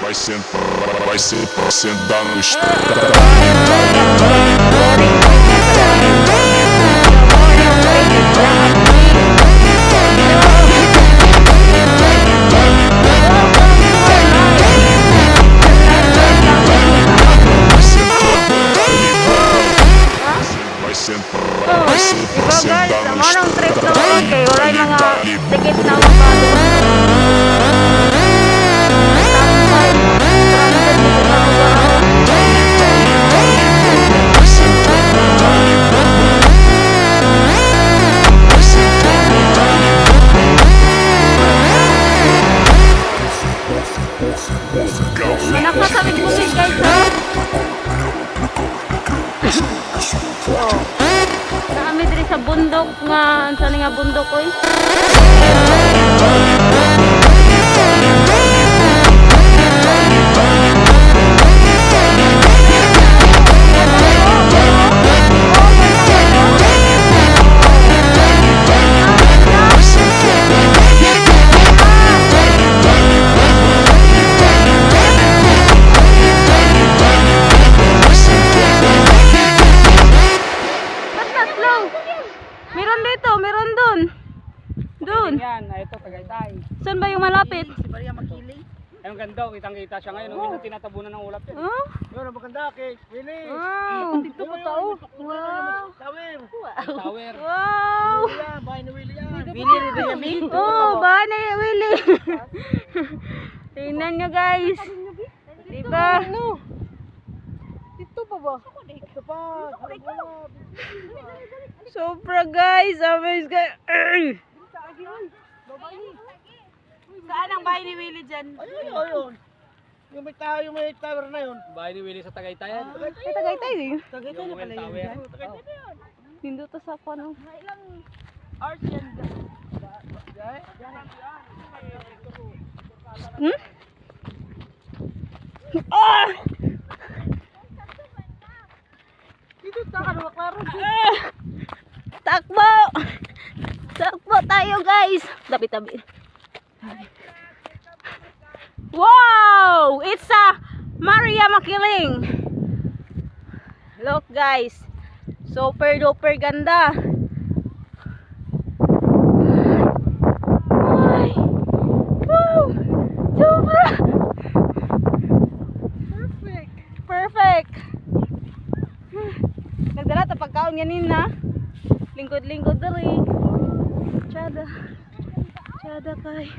vai sentar no Diba guys, ang anong trip naman kay walay mga tikit na magkano. Nakasabit mo guys ha? Oh. Kami diri sa bundok nga, saan nga bundok oy? Meron dito, meron dun. Dun. Yan, ito Tagaytay. Saan ba yung malapit? Si Maria Makiling. Ayun ganda, kitang-kita siya ngayon. Minsan tinatabunan ng ulap yan. Oh? Yun, maganda kay Willie. Wow. Dito ko tao. Wow. Tower. Tower. Wow. Yan, bahay ni Willie yan. Willie Benjamin. Oh, ba na Willie. Tingnan nyo guys. Diba? Ito pa ba? Ito pa. Sobra guys. Amaze guys. Saan ang bahay ni Willie dyan? Ayun. Yung may tower na yun. Bahay ni Willie sa Tagaytay yan. Ay, Tagaytay eh. Tagaytay na pala yun. Hindi to sa ano. Ilang hours yan dyan? Hmm? Ah! Dito taka na maklaro. Takbo! Takbo tayo guys! Tabi-tabi. Wow! It's a Maria Makiling. Look guys. Super duper ganda. Ay! Wow! Sobra! Perfect! Perfect! Nagdala ta pagkaon ganin na. Lingkod-lingkod dali. Tsada. Tsada kay.